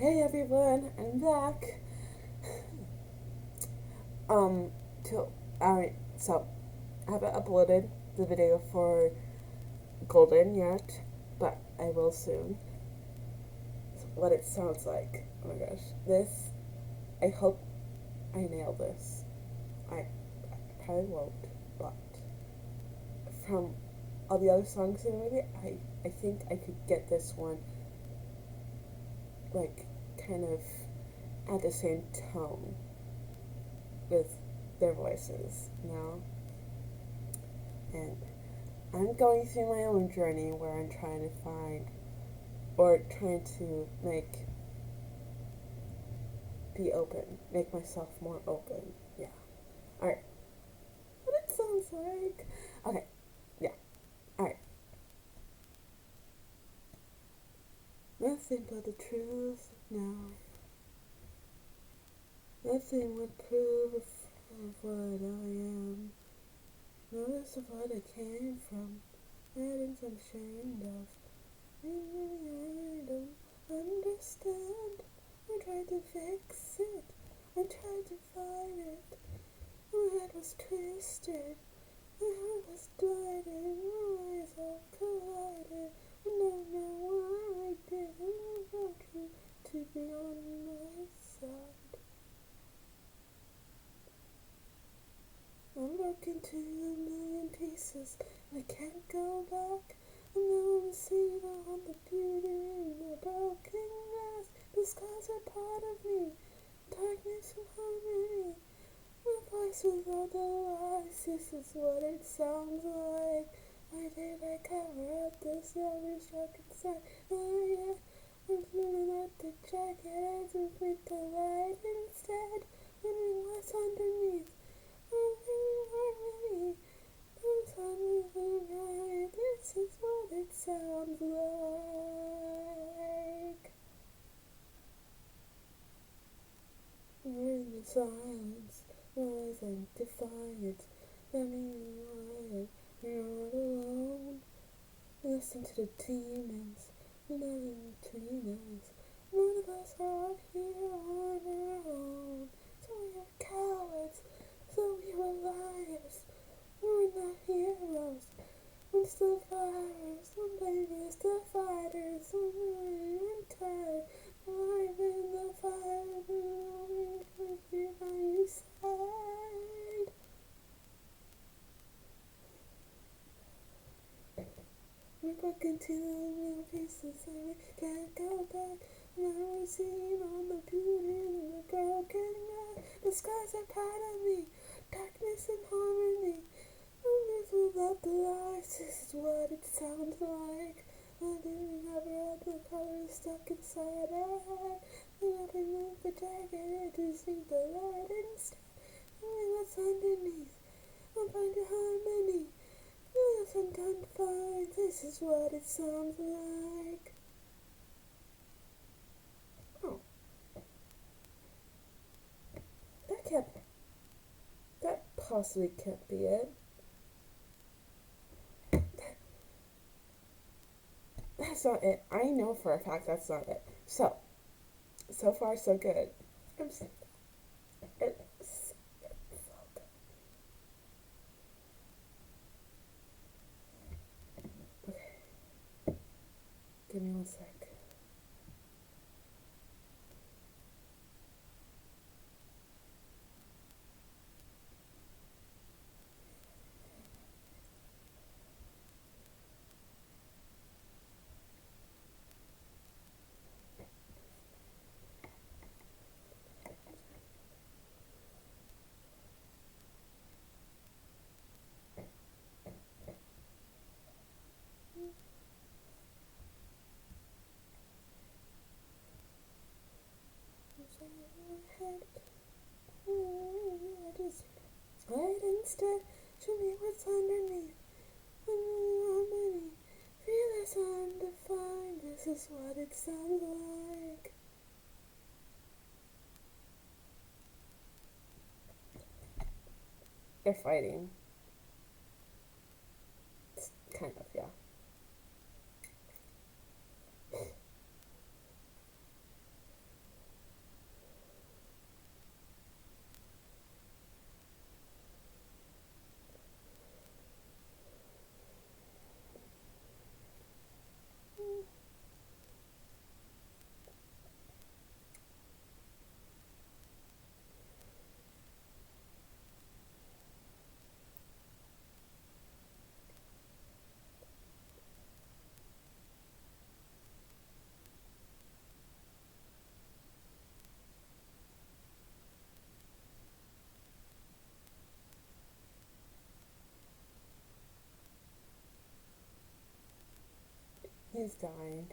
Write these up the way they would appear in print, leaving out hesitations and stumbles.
Hey everyone, I'm back. Um, to alright, so I haven't uploaded the video for Golden yet, but I will soon. What it sounds like. Oh my gosh, this. I hope I nail this. I probably won't, but from all the other songs in the movie, I think I could get this one like kind of at the same tone with their voices, you know? And I'm going through my own journey where I'm trying to find or trying to be open, make myself more open. Yeah. Alright. What it sounds like. Okay. Yeah. Alright. Nothing but the truth now. Nothing would prove of what I am. Notice of what I came from. Items I'm ashamed of. I don't understand. I tried to fix it. I tried to fight it. My head was twisted. My heart was divided. My eyes all collided. I don't know why I didn't want you to be on my side. I'm broken to a million pieces, and I can't go back. And now I'm seeing all the beauty in the broken glass. The scars are part of me, darkness and harmony. My voice without the lies, this is what it sounds like. Why did I cover up this every struck inside? Oh yeah, I'm feeling at the jacket as if with the light instead. Wondering what's underneath. I'm feeling harmony. The sun is right. This is what it sounds like. You're in the silence, noise and defiance. Let me know you're not alone. Listen to the demons, nothing between us. None of us are out here on our own. So we are cowards, so we were liars. We're not heroes. We're still fighters, some babies still fighters. Some I'm tired, alive in the fire, belonging to you by your side. We're broken to little pieces and we can't go back. Now we're seeing all the beauty in the broken glass. The scars are part of me, darkness and harmony. Numbers without the lies, this is what it sounds like. I didn't ever have the colors stuck inside our heart. And up beneath the jacket, to see the light instead. Knowing what's underneath, I'll find your harmony. Yes, I'm done fine, this is what it sounds like. Oh, that possibly can't be it. That's not it. I know for a fact that's not it. So far so good. It's, it's so good. Okay, give me one sec. Head. I just wait instead. Show me what's underneath. Harmony. Feel it's undefined. This is what it sounds like. They're fighting. It's kind of, yeah. He's dying.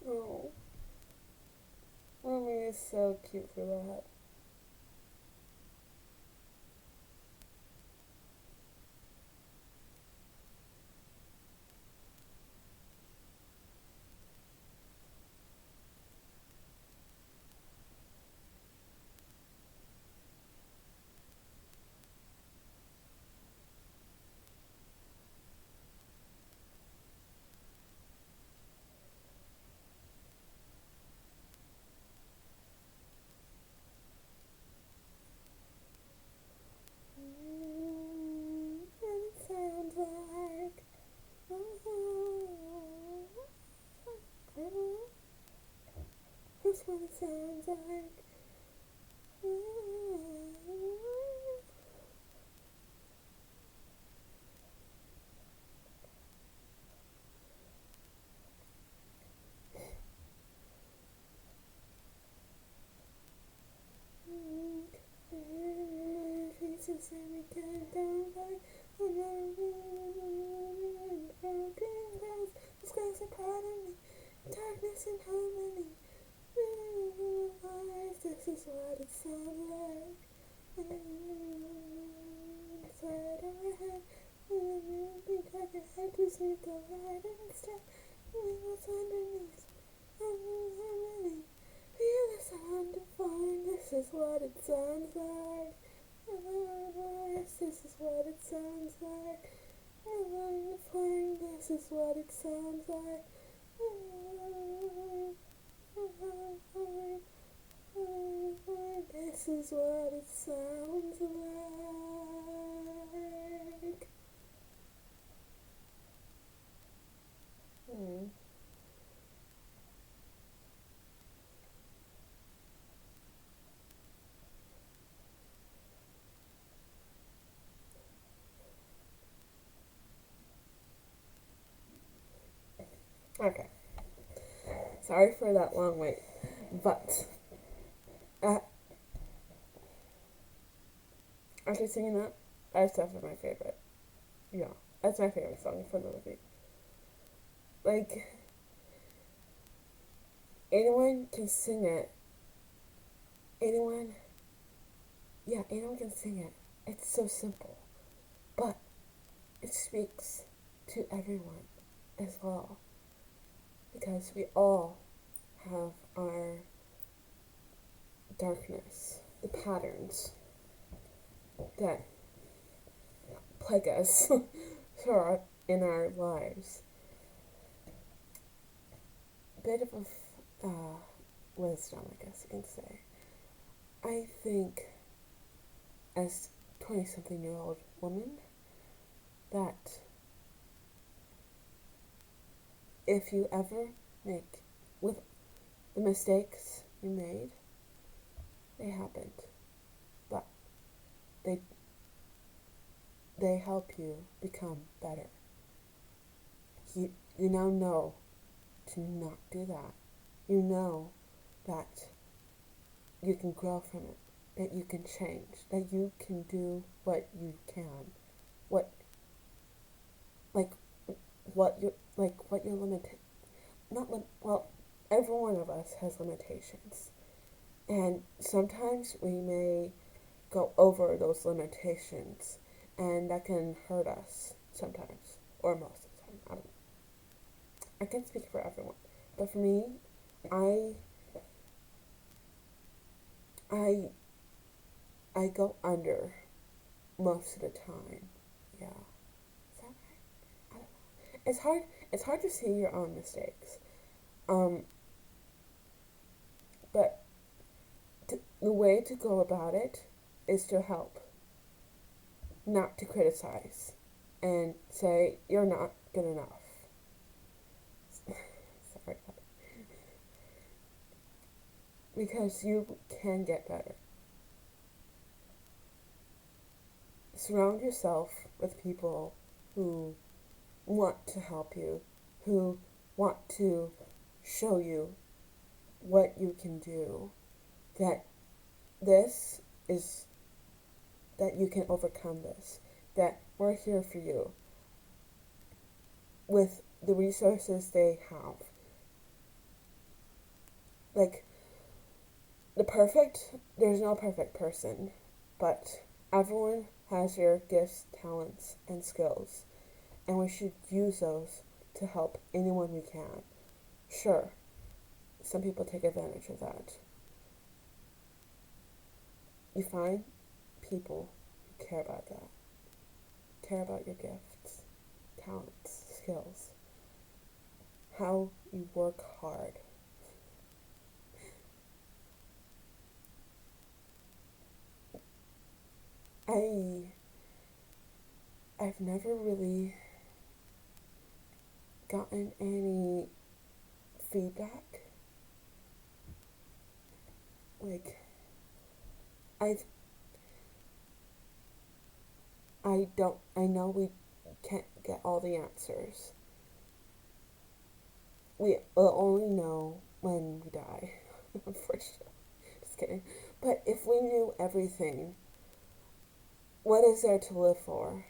Oh, mommy is so cute for that. And it sounds like that's what it sounds like. Pieces and we can't down back. Broken glass, the skies are part of me. Darkness and harmony. This is what it sounds like. Inside our head, we got your head, just need to right instead. What's underneath? Harmony. Feel the sound of falling. This is what it sounds like. This is what it sounds like. Flying. This is what it sounds like. This is what it sounds like. Hmm. Okay. Sorry for that long wait, but uh, after singing that, that's definitely my favorite. Yeah, that's my favorite song from the movie. Like, anyone can sing it. Anyone, yeah, anyone can sing it. It's so simple, but it speaks to everyone as well because we all have our darkness, the patterns that plague us in our lives. Bit of wisdom, I guess you can say. I think, as 20-something-year-old woman, that if you ever make, with the mistakes you made, they happened, but they they help you become better. You now know to not do that. You know that you can grow from it, that you can change, that you can do what you can, what like what your limit not lim- well every one of us has limitations, and sometimes we may go over those limitations, and that can hurt us sometimes, or most of the time. I can't speak for everyone, but for me, I I I go under most of the time. Yeah, is that right? I don't know. It's hard to see your own mistakes. Um, but the way to go about it is to help, not to criticize, and say you're not good enough. Sorry, because you can get better. Surround yourself with people who want to help you, who want to show you what you can do, that this is, that you can overcome this, that we're here for you. with the resources they have. Like, there's no perfect person, but everyone has their gifts, talents, and skills, and we should use those to help anyone we can. Sure, some people take advantage of that. You find people who care about that, care about your gifts, talents, skills, how you work hard. I I've never really gotten any feedback. Like I've I know we can't get all the answers. We will only know when we die. Unfortunately. Just kidding. But if we knew everything, what is there to live for?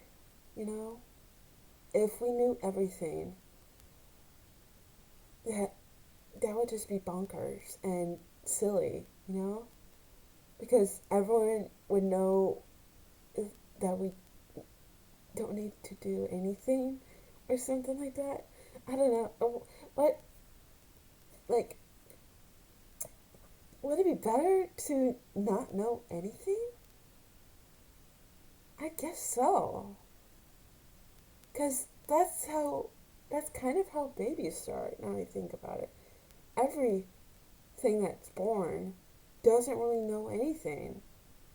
You know? If we knew everything, that that would just be bonkers and silly, you know? Because everyone would know that we don't need to do anything or something like that. I don't know. What, like, would it be better to not know anything? I guess so. Because that's kind of how babies start, now I think about it. Everything that's born doesn't really know anything.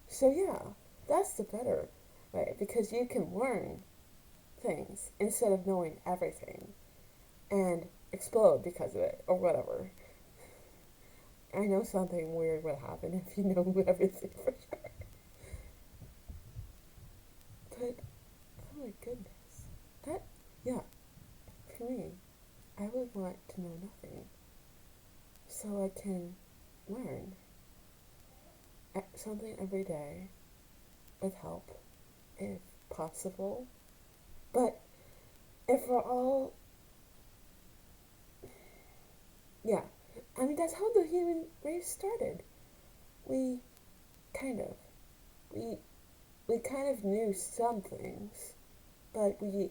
So, yeah, that's the better way because you can learn things instead of knowing everything and explode because of it or whatever. I know something weird would happen if you know everything for sure. But, oh my goodness. That, yeah, for me, I would want to know nothing so I can learn something every day with help if possible. But if we're all, yeah, I mean, that's how the human race started. We kind of, we, we kind of knew some things, but we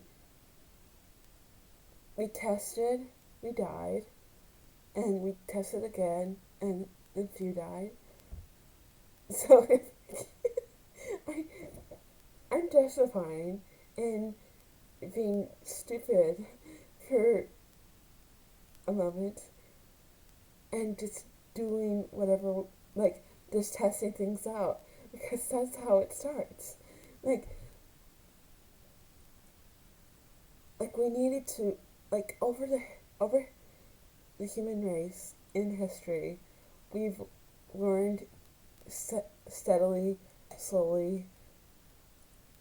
tested, we died, and we tested again, and a few died. So I, I'm justifying in being stupid for a moment and just doing whatever, like, just testing things out because that's how it starts. Like, like we needed to, like, over the human race in history, we've learned steadily, slowly,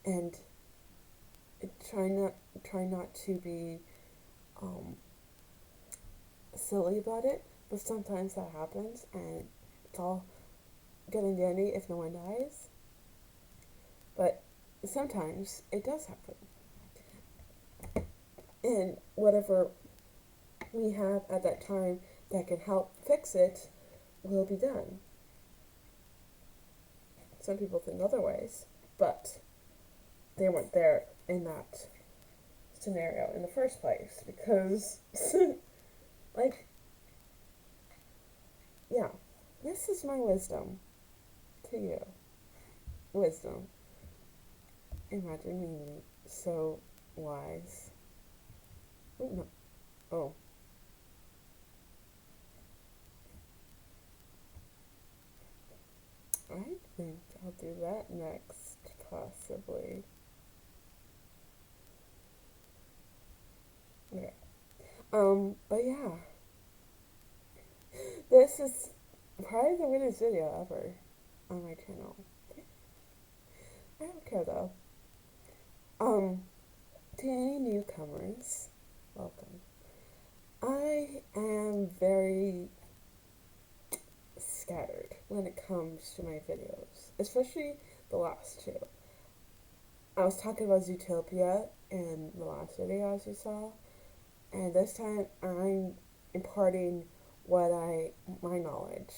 and try not try not to be um, silly about it. But sometimes that happens, and it's all good and dandy if no one dies. But sometimes it does happen, and whatever we have at that time that can help fix it will be done. Some people think otherwise, but they weren't there in that scenario in the first place because, like, yeah, this is my wisdom to you. Wisdom. Imagine me so wise. Wait, no. Oh. I think I'll do that next, possibly. Okay. But yeah. This is probably the weirdest video ever on my channel. I don't care though. Um, to any newcomers, welcome. I am very scattered when it comes to my videos, especially the last two. I was talking about Zootopia in the last video, as you saw, And this time I'm imparting my knowledge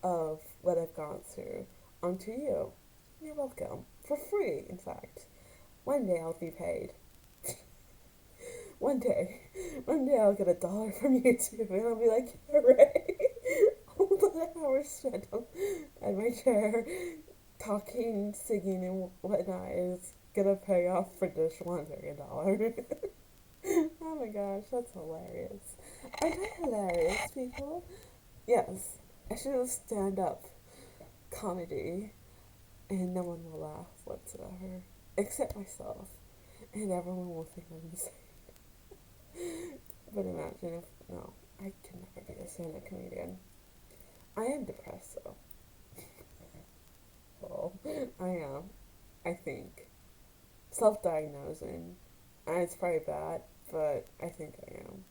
of what I've gone through onto you. You're welcome. For free, in fact. One day I'll be paid. One day. One day I'll get $1 from YouTube and I'll be like, hooray! All the hours spent at my chair talking, singing, and whatnot is gonna pay off for this $1 million. Oh my gosh, that's hilarious. Aren't I hilarious, people? Yes, I should have stand up comedy and no one will laugh whatsoever. Except myself. And everyone will think I'm insane. But imagine if, no, I can never be a stand-up comedian. I am depressed though. Well, I am. I think. Self-diagnosing. And it's probably bad, but I think I am.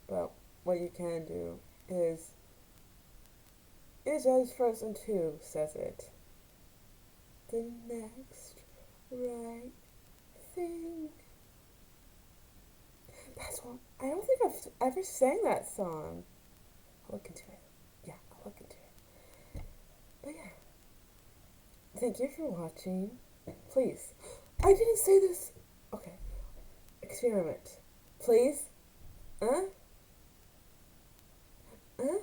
But what you can do is as Frozen 2 says it. The next right thing. That's what I don't think I've ever sang that song. I'll look into it. Yeah, I'll look into it. But yeah. Thank you for watching. Please. I didn't say this. Okay. Experiment. Please. Uh? Uh?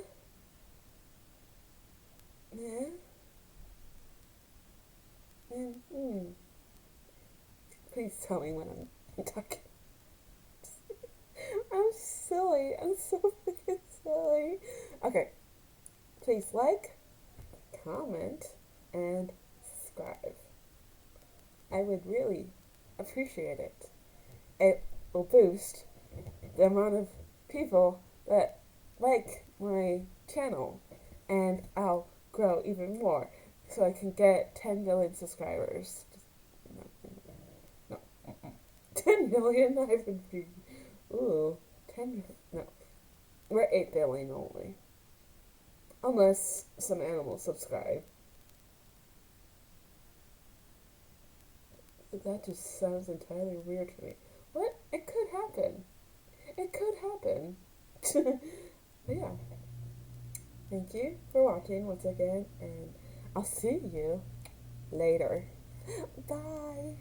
Yeah? Mm-hmm. Please tell me when I'm talking. I'm silly. I'm so freaking silly. Okay. Please like, comment, and subscribe. I would really appreciate it. It will boost the amount of people that like my channel, and I'll grow even more so I can get 10 million subscribers. No, 10 million? I would be. Ooh, 10 million. No, we're 8 billion only. Unless some animals subscribe. That just sounds entirely weird to me. What? It could happen. It could happen. But yeah. Thank you for watching once again, and I'll see you later. Bye.